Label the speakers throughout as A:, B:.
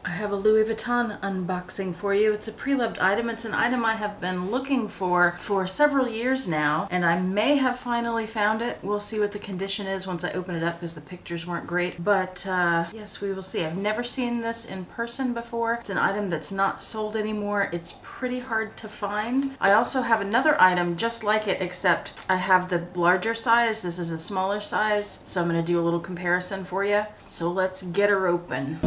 A: I have a Louis Vuitton unboxing for you. It's a pre-loved item. It's an item I have been looking for several years now, and I may have finally found it. We'll see what the condition is once I open it up because the pictures weren't great. But yes, we will see. I've never seen this in person before. It's an item that's not sold anymore. It's pretty hard to find. I also have another item just like it, except I have the larger size. This is a smaller size, so I'm going to do a little comparison for you. So let's get her open.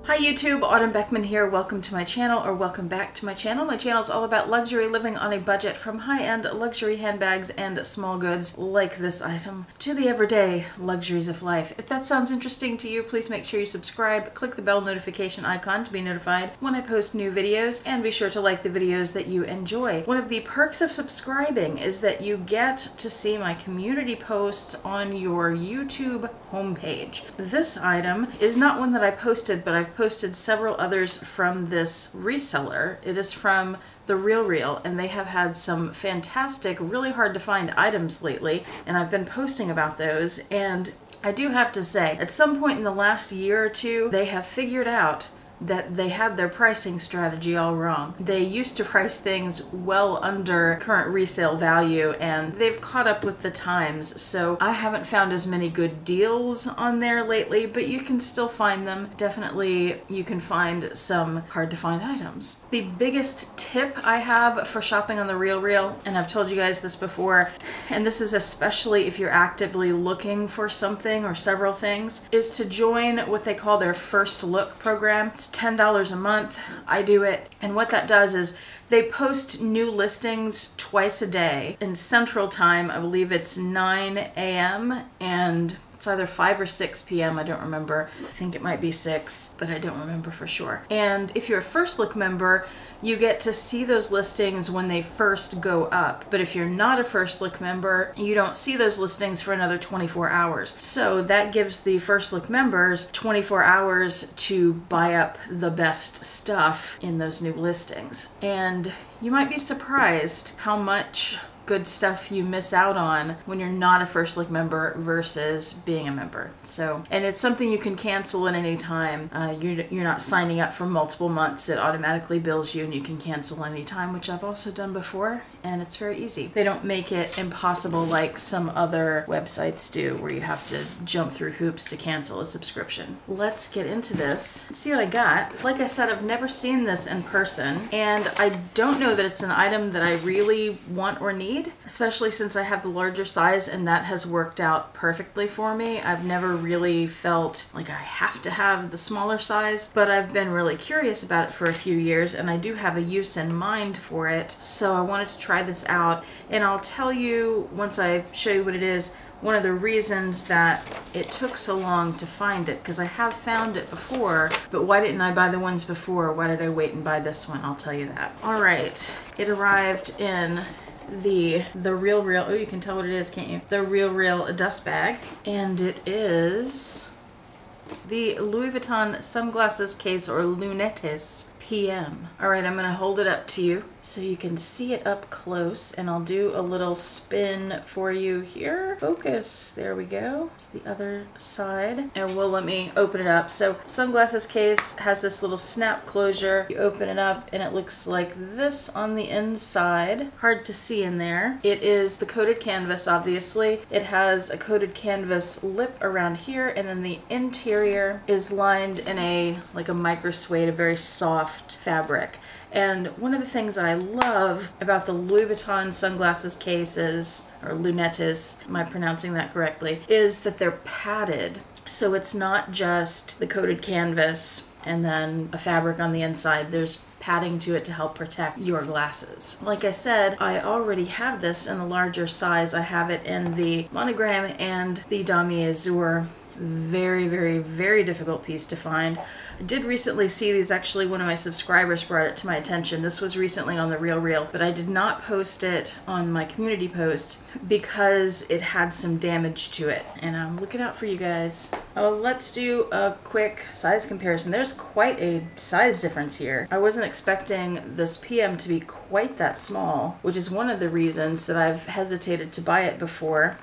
A: Hi YouTube, Autumn Beckman here. Welcome to my channel, or welcome back to my channel. My channel is all about luxury, living on a budget, from high-end luxury handbags and small goods like this item to the everyday luxuries of life. If that sounds interesting to you, please make sure you subscribe, click the bell notification icon to be notified when I post new videos, and be sure to like the videos that you enjoy. One of the perks of subscribing is that you get to see my community posts on your YouTube homepage. This item is not one that I posted, but I've posted several others from this reseller. It is from The RealReal, and they have had some fantastic, really hard to find items lately, and I've been posting about those. And I do have to say, at some point in the last year or two, they have figured out that they had their pricing strategy all wrong. They used to price things well under current resale value, and they've caught up with the times. So I haven't found as many good deals on there lately, but you can still find them. Definitely you can find some hard to find items. The biggest tip I have for shopping on The RealReal, and I've told you guys this before, and this is especially if you're actively looking for something or several things, is to join what they call their first look program. It's $10 a month. I do it. And what that does is they post new listings twice a day in Central Time. I believe it's 9 a.m. and it's either 5 or 6 p.m. I don't remember. I think it might be 6, but I don't remember for sure. And if you're a First Look member, you get to see those listings when they first go up. But if you're not a First Look member, you don't see those listings for another 24 hours. So that gives the First Look members 24 hours to buy up the best stuff in those new listings. And you might be surprised how much good stuff you miss out on when you're not a First Look member versus being a member. So, and it's something you can cancel at any time. You're not signing up for multiple months. It automatically bills you and you can cancel any time, which I've also done before, and it's very easy. They don't make it impossible like some other websites do, where you have to jump through hoops to cancel a subscription. Let's get into this. See what I got. Like I said, I've never seen this in person, and I don't know that it's an item that I really want or need, especially since I have the larger size, and that has worked out perfectly for me. I've never really felt like I have to have the smaller size, but I've been really curious about it for a few years, and I do have a use in mind for it. So I wanted to try this out, and I'll tell you once I show you what it is, one of the reasons that it took so long to find it, because I have found it before, but why didn't I buy the ones before? Why did I wait and buy this one? I'll tell you that. All right, it arrived in the RealReal, oh, you can tell what it is, can't you? The RealReal dust bag, and it is the Louis Vuitton sunglasses case, or Lunettes PM. All right, I'm gonna hold it up to you so you can see it up close, and I'll do a little spin for you here. Focus, there we go. It's the other side, and let me open it up. So sunglasses case has this little snap closure. You open it up and it looks like this on the inside. Hard to see in there. It is the coated canvas, obviously. It has a coated canvas lip around here, and then the interior is lined in a micro suede, a very soft fabric. And one of the things I love about the Louis Vuitton sunglasses cases, or Lunettes, am I pronouncing that correctly, is that they're padded. So it's not just the coated canvas and then a fabric on the inside. There's padding to it to help protect your glasses. Like I said, I already have this in a larger size. I have it in the monogram and the damier azur. Very, very, very difficult piece to find. I did recently see these. Actually, one of my subscribers brought it to my attention. This was recently on The RealReal, but I did not post it on my community post because it had some damage to it, and I'm looking out for you guys. Let's do a quick size comparison. There's quite a size difference here. I wasn't expecting this PM to be quite that small, which is one of the reasons that I've hesitated to buy it before.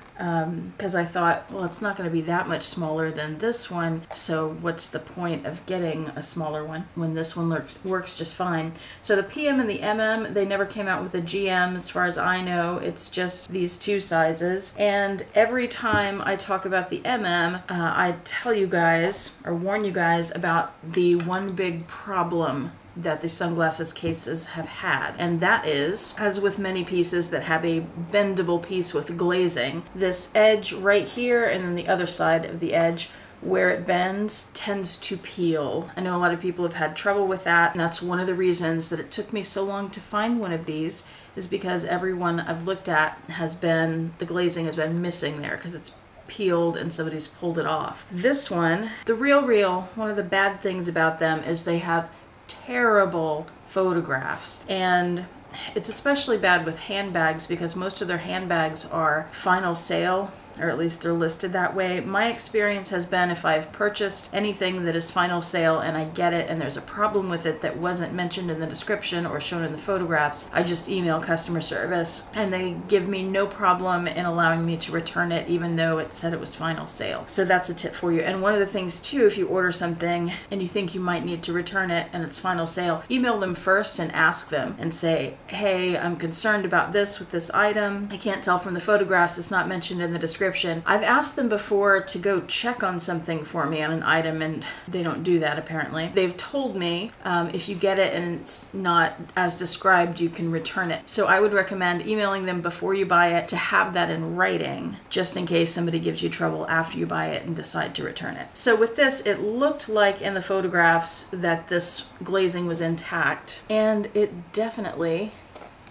A: because I thought, well, it's not going to be that much smaller than this one, so what's the point of getting a smaller one when this one works just fine. So the PM and the MM, they never came out with a GM as far as I know. It's just these two sizes, and every time I talk about the MM, I tell you guys or warn you guys about the one big problem that the sunglasses cases have had, and that is, as with many pieces that have a bendable piece with glazing, this edge right here and then the other side of the edge where it bends tends to peel. I know a lot of people have had trouble with that, and that's one of the reasons that it took me so long to find one of these, is because every one I've looked at has been, the glazing has been missing there because it's peeled and somebody's pulled it off. This one, the Real, one of the bad things about them is they have terrible photographs, and it's especially bad with handbags because most of their handbags are final sale, or at least they're listed that way. My experience has been, if I've purchased anything that is final sale and I get it and there's a problem with it that wasn't mentioned in the description or shown in the photographs, I just email customer service and they give me no problem in allowing me to return it even though it said it was final sale. So that's a tip for you. And one of the things too, if you order something and you think you might need to return it and it's final sale, email them first and ask them and say, hey, I'm concerned about this with this item. I can't tell from the photographs, it's not mentioned in the description. I've asked them before to go check on something for me on an item, and they don't do that apparently. They've told me if you get it and it's not as described, you can return it. So I would recommend emailing them before you buy it to have that in writing, just in case somebody gives you trouble after you buy it and decide to return it. So with this, it looked like in the photographs that this glazing was intact, and it definitely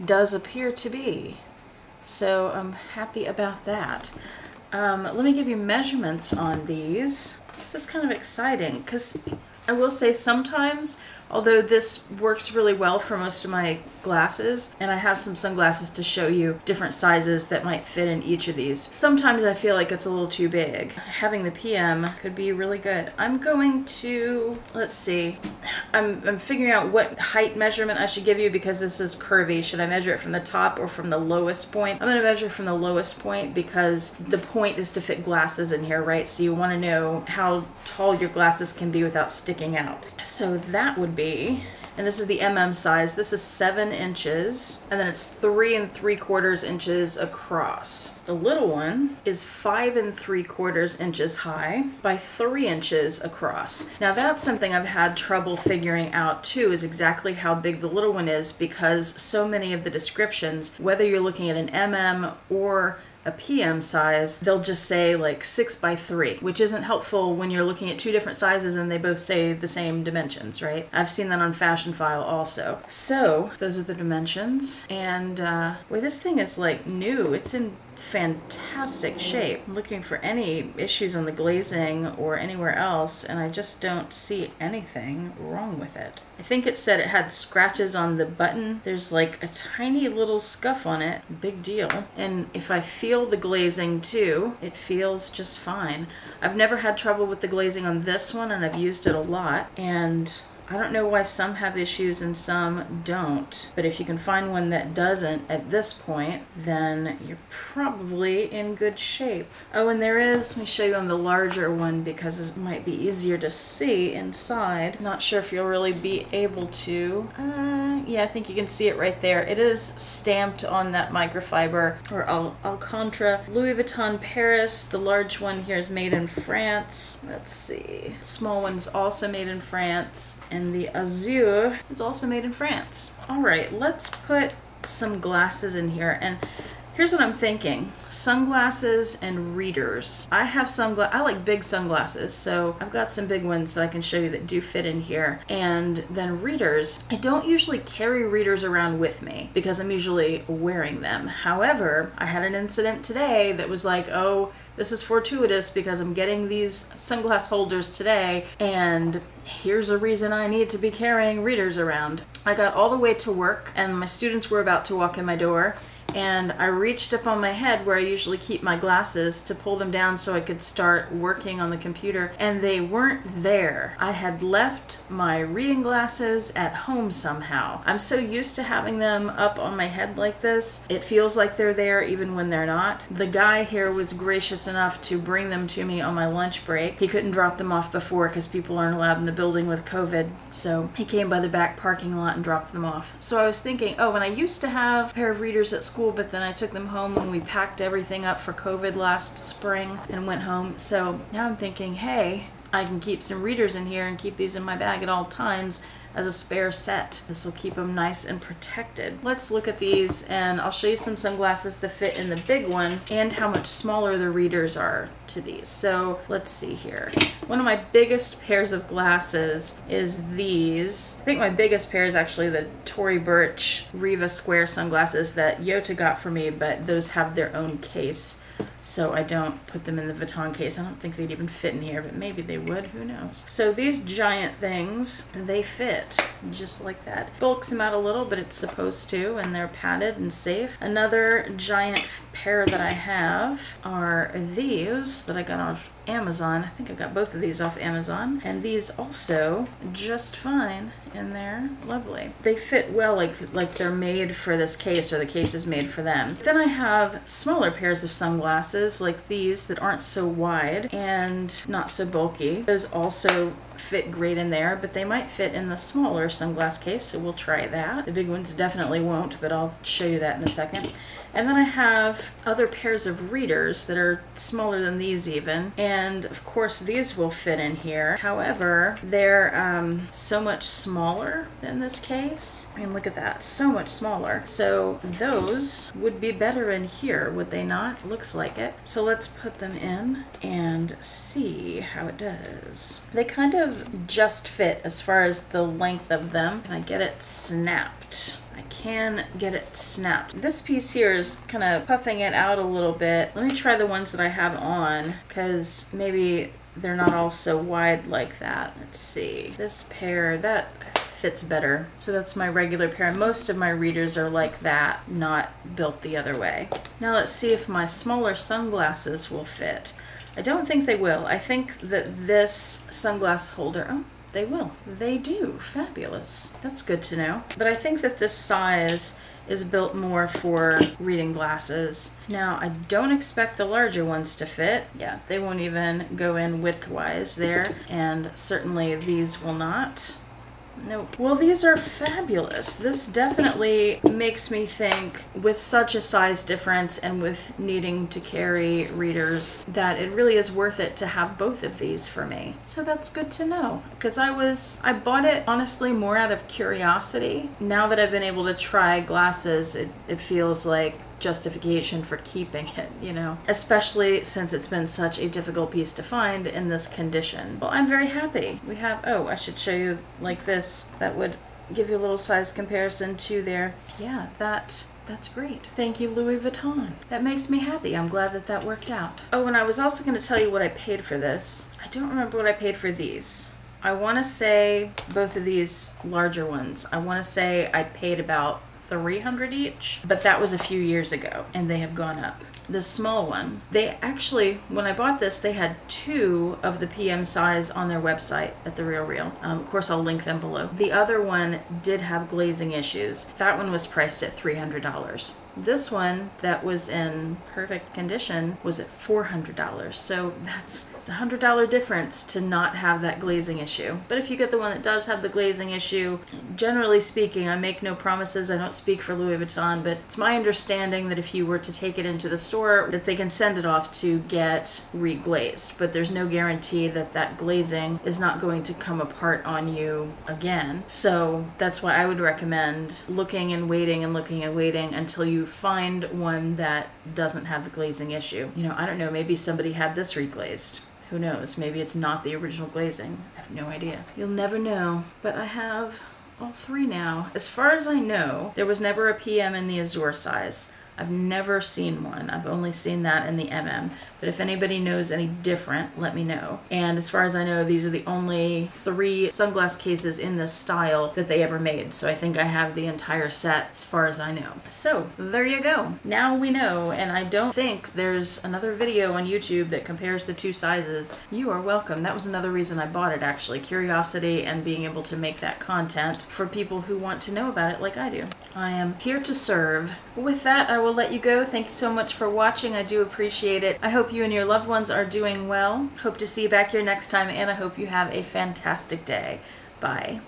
A: does appear to be. So I'm happy about that. Let me give you measurements on these. This is kind of exciting because I will say sometimes, although this works really well for most of my glasses, and I have some sunglasses to show you different sizes that might fit in each of these, sometimes I feel like it's a little too big. Having the PM could be really good. I'm going to, let's see, I'm figuring out what height measurement I should give you because this is curvy. Should I measure it from the top or from the lowest point? I'm going to measure from the lowest point because the point is to fit glasses in here, right? So you want to know how tall your glasses can be without sticking out. So that would be, and this is the MM size, this is 7 inches, and then it's 3 3/4 inches across. The little one is 5 3/4 inches high by 3 inches across. Now that's something I've had trouble figuring out too, is exactly how big the little one is, because so many of the descriptions, whether you're looking at an MM or a PM size, they'll just say like 6 by 3, which isn't helpful when you're looking at two different sizes and they both say the same dimensions, right? I've seen that on Fashion File also. So those are the dimensions, and boy, this thing is like new. It's in fantastic shape. I'm looking for any issues on the glazing or anywhere else, and I just don't see anything wrong with it. I think it said it had scratches on the button. There's like a tiny little scuff on it. Big deal. And if I feel the glazing too, it feels just fine. I've never had trouble with the glazing on this one, and I've used it a lot, and I don't know why some have issues and some don't, but if you can find one that doesn't at this point, then you're probably in good shape. Oh, and there is, let me show you on the larger one because it might be easier to see inside. Not sure if you'll really be able to. Yeah, I think you can see it right there. It is stamped on that microfiber, or Alcantara. Louis Vuitton Paris. The large one here is made in France. Let's see. The small one's also made in France. And the Azure is also made in France. All right, let's put some glasses in here. And here's what I'm thinking. Sunglasses and readers. I have I like big sunglasses, so I've got some big ones that I can show you that do fit in here. And then readers. I don't usually carry readers around with me because I'm usually wearing them. However, I had an incident today that was like, oh, this is fortuitous because I'm getting these sunglass holders today, and here's a reason I need to be carrying readers around. I got all the way to work, and my students were about to walk in my door, and I reached up on my head where I usually keep my glasses to pull them down so I could start working on the computer, and they weren't there. I had left my reading glasses at home somehow. I'm so used to having them up on my head like this, it feels like they're there even when they're not. The guy here was gracious enough to bring them to me on my lunch break. He couldn't drop them off before because people aren't allowed in the building with COVID, so he came by the back parking lot and dropped them off. So I was thinking, oh, and I used to have a pair of readers at school, but then I took them home when we packed everything up for COVID last spring and went home. So now I'm thinking, hey, I can keep some readers in here and keep these in my bag at all times as a spare set. This will keep them nice and protected. Let's look at these, and I'll show you some sunglasses that fit in the big one and how much smaller the readers are to these. So let's see here. One of my biggest pairs of glasses is these. I think my biggest pair is actually the Tory Burch Riva Square sunglasses that Yota got for me, but those have their own case, so I don't put them in the Vuitton case. I don't think they'd even fit in here, but maybe they would, who knows. So these giant things, they fit just like that. Bulks them out a little, but it's supposed to, and they're padded and safe. Another giant pair that I have are these that I got off Amazon. I think I got both of these off Amazon, and these also just fine in there. Lovely. They fit well, like they're made for this case, or the case is made for them. Then I have smaller pairs of sunglasses like these that aren't so wide and not so bulky. Those also fit great in there, but they might fit in the smaller sunglass case, so we'll try that. The big ones definitely won't, but I'll show you that in a second. And then I have other pairs of readers that are smaller than these even, and of course these will fit in here. However, they're so much smaller than this case. I mean, look at that, so much smaller. So those would be better in here, would they not? Looks like it. So let's put them in and see how it does. They kind of just fit as far as the length of them. Can I get it snapped? I can get it snapped. This piece here is kind of puffing it out a little bit. Let me try the ones that I have on, because maybe they're not all so wide like that. Let's see. This pair, that fits better. So that's my regular pair. Most of my readers are like that, not built the other way. Now let's see if my smaller sunglasses will fit. I don't think they will. I think that this sunglass holder, oh, they will. They do. Fabulous. That's good to know. But I think that this size is built more for reading glasses. Now, I don't expect the larger ones to fit. Yeah, they won't even go in width-wise there, and certainly these will not. Nope. Well, these are fabulous. This definitely makes me think, with such a size difference and with needing to carry readers, that it really is worth it to have both of these for me. So that's good to know, because I bought it honestly more out of curiosity. Now that I've been able to try glasses, it feels like justification for keeping it, you know, especially since it's been such a difficult piece to find in this condition. Well, I'm very happy. We have, oh, I should show you like this. That would give you a little size comparison to there. Yeah, that's great. Thank you, Louis Vuitton. That makes me happy. I'm glad that that worked out. Oh, and I was also going to tell you what I paid for this. I don't remember what I paid for these. I want to say both of these larger ones, I want to say I paid about $300 each, but that was a few years ago and they have gone up. The small one, they actually, when I bought this, they had 2 of the PM size on their website at The RealReal. Of course, I'll link them below. The other one did have glazing issues. That one was priced at $300. This one that was in perfect condition was at $400. So that's a $100 difference to not have that glazing issue. But if you get the one that does have the glazing issue, generally speaking, I make no promises, I don't speak for Louis Vuitton, but it's my understanding that if you were to take it into the store, that they can send it off to get reglazed. But there's no guarantee that that glazing is not going to come apart on you again. So that's why I would recommend looking and waiting and looking and waiting until you find one that doesn't have the glazing issue. You know, I don't know, maybe somebody had this reglazed. Who knows? Maybe it's not the original glazing. I have no idea. You'll never know. But I have all 3 now. As far as I know, there was never a PM in the Azure size. I've never seen one. I've only seen that in the MM. But if anybody knows any different, let me know. And as far as I know, these are the only 3 sunglass cases in this style that they ever made. So I think I have the entire set as far as I know. So there you go. Now we know, and I don't think there's another video on YouTube that compares the 2 sizes. You are welcome. That was another reason I bought it, actually. Curiosity and being able to make that content for people who want to know about it like I do. I am here to serve. With that, I will let you go. Thank you so much for watching. I do appreciate it. I hope you and your loved ones are doing well. Hope to see you back here next time, and I hope you have a fantastic day. Bye.